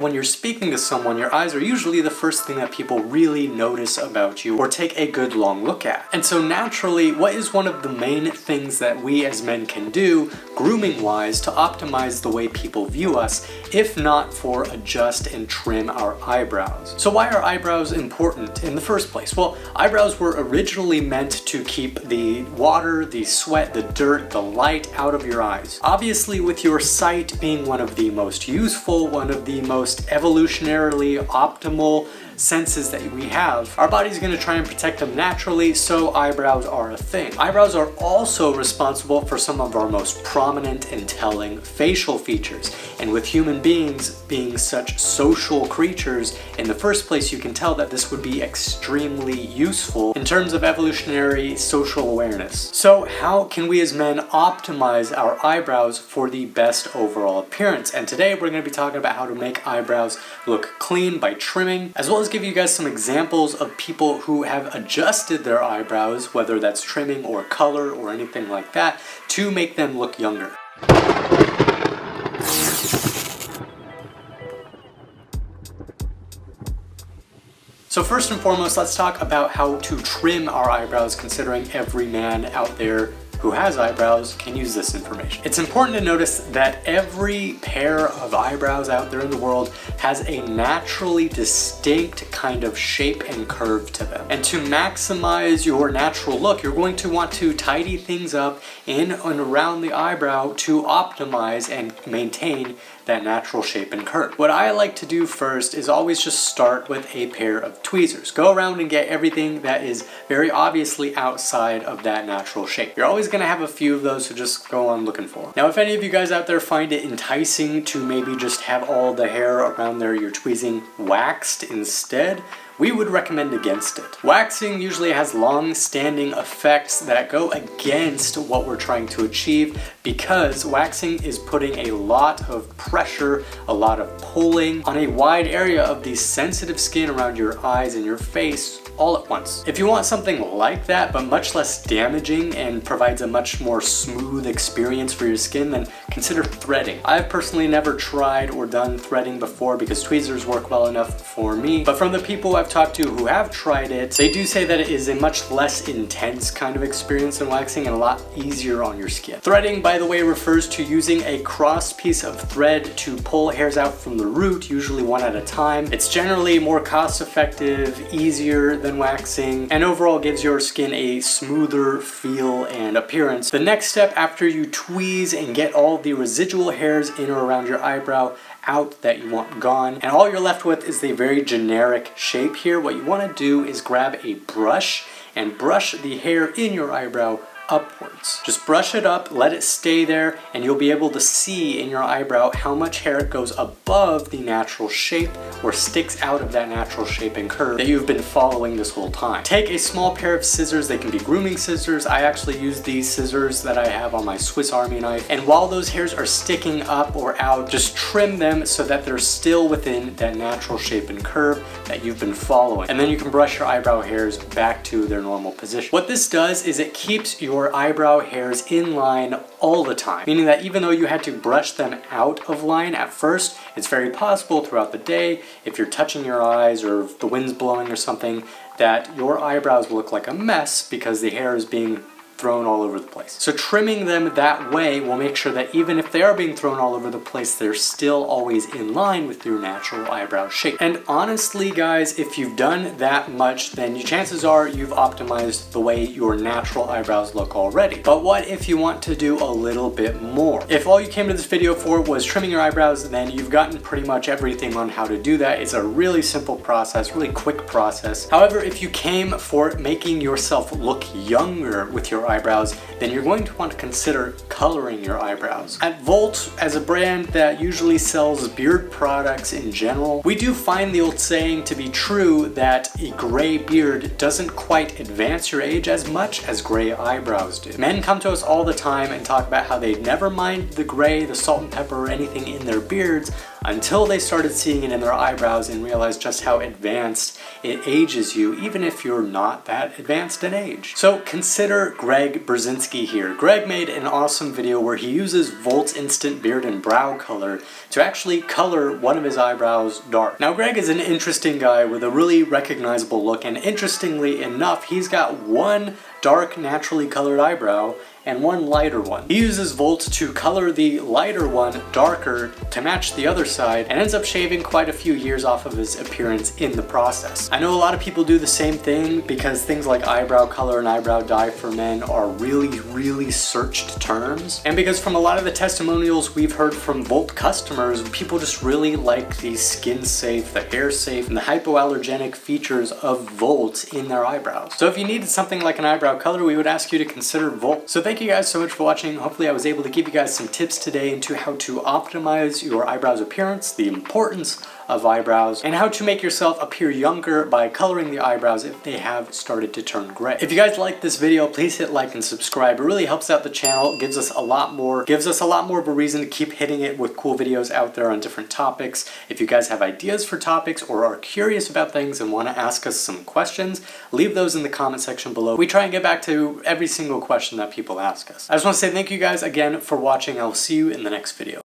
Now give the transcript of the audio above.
When you're speaking to someone, your eyes are usually the first thing that people really notice about you or take a good long look at. And so naturally, what is one of the main things that we as men can do, grooming-wise, to optimize the way people view us, if not for adjust and trim our eyebrows? So why are eyebrows important in the first place? Well, eyebrows were originally meant to keep the water, the sweat, the dirt, the light out of your eyes. Obviously, with your sight being one of the most useful, one of the most evolutionarily optimal senses that we have, our body's going to try and protect them naturally, so eyebrows are a thing. Eyebrows are also responsible for some of our most prominent and telling facial features. And with human beings being such social creatures, in the first place you can tell that this would be extremely useful in terms of evolutionary social awareness. So how can we as men optimize our eyebrows for the best overall appearance? And today we're going to be talking about how to make eyebrows look clean by trimming, as well as give you guys some examples of people who have adjusted their eyebrows, whether that's trimming or color or anything like that, to make them look younger. So first and foremost, let's talk about how to trim our eyebrows, considering every man out there who has eyebrows can use this information. It's important to notice that every pair of eyebrows out there in the world has a naturally distinct kind of shape and curve to them. And to maximize your natural look, you're going to want to tidy things up in and around the eyebrow to optimize and maintain that natural shape and curve. What I like to do first is always just start with a pair of tweezers. Go around and get everything that is very obviously outside of that natural shape. You're always going to have a few of those, so just go on looking for them. Now, if any of you guys out there find it enticing to maybe just have all the hair around there you're tweezing waxed instead, we would recommend against it. Waxing usually has long-standing effects that go against what we're trying to achieve, because waxing is putting a lot of pressure, a lot of pulling on a wide area of the sensitive skin around your eyes and your face all at once. If you want something like that, but much less damaging and provides a much more smooth experience for your skin, then consider threading. I've personally never tried or done threading before because tweezers work well enough for me, but from the people I've talked to who have tried it, they do say that it is a much less intense kind of experience than waxing and a lot easier on your skin. Threading, by the way, refers to using a crossed piece of thread to pull hairs out from the root, usually one at a time. It's generally more cost-effective, easier than waxing, and overall gives your skin a smoother feel and appearance. The next step after you tweeze and get all the residual hairs in or around your eyebrow out that you want gone, and all you're left with is the very generic shape here, what you want to do is grab a brush and brush the hair in your eyebrow upwards. Just brush it up, let it stay there, and you'll be able to see in your eyebrow how much hair goes above the natural shape or sticks out of that natural shape and curve that you've been following this whole time. Take a small pair of scissors. They can be grooming scissors. I actually use these scissors that I have on my Swiss Army knife, and while those hairs are sticking up or out, just trim them so that they're still within that natural shape and curve that you've been following, and then you can brush your eyebrow hairs back to their normal position. What this does is it keeps your eyebrow hairs in line all the time, meaning that even though you had to brush them out of line at first, it's very possible throughout the day, if you're touching your eyes or if the wind's blowing or something, that your eyebrows will look like a mess because the hair is being thrown all over the place. So trimming them that way will make sure that even if they are being thrown all over the place, they're still always in line with your natural eyebrow shape. And honestly, guys, if you've done that much, then chances are you've optimized the way your natural eyebrows look already. But what if you want to do a little bit more? If all you came to this video for was trimming your eyebrows, then you've gotten pretty much everything on how to do that. It's a really simple process, really quick process. However, if you came for making yourself look younger with your eyebrows, then you're going to want to consider coloring your eyebrows. At Volt, as a brand that usually sells beard products in general, we do find the old saying to be true that a gray beard doesn't quite advance your age as much as gray eyebrows do. Men come to us all the time and talk about how they never mind the gray, the salt and pepper, or anything in their beards until they started seeing it in their eyebrows and realized just how advanced it ages you, even if you're not that advanced in age. So consider Greg Brzezinski here. Greg made an awesome video where he uses Volt Instant Beard and Brow Color to actually color one of his eyebrows dark. Now Greg is an interesting guy with a really recognizable look, and interestingly enough, he's got one dark naturally colored eyebrow and one lighter one. He uses Volt to color the lighter one darker to match the other side and ends up shaving quite a few years off of his appearance in the process. I know a lot of people do the same thing because things like eyebrow color and eyebrow dye for men are really searched terms, and because from a lot of the testimonials we've heard from Volt customers, people just really like the skin safe, the hair safe, and the hypoallergenic features of Volt in their eyebrows. So if you needed something like an eyebrow color, we would ask you to consider Volt. So thank you guys so much for watching. Hopefully I was able to give you guys some tips today into how to optimize your eyebrows appearance, the importance of eyebrows, and how to make yourself appear younger by coloring the eyebrows if they have started to turn gray. If you guys like this video, please hit like and subscribe. It really helps out the channel, gives us a lot more of a reason to keep hitting it with cool videos out there on different topics. If you guys have ideas for topics or are curious about things and want to ask us some questions, leave those in the comment section below. We try and get back to every single question that people ask us. I just want to say thank you guys again for watching. I'll see you in the next video.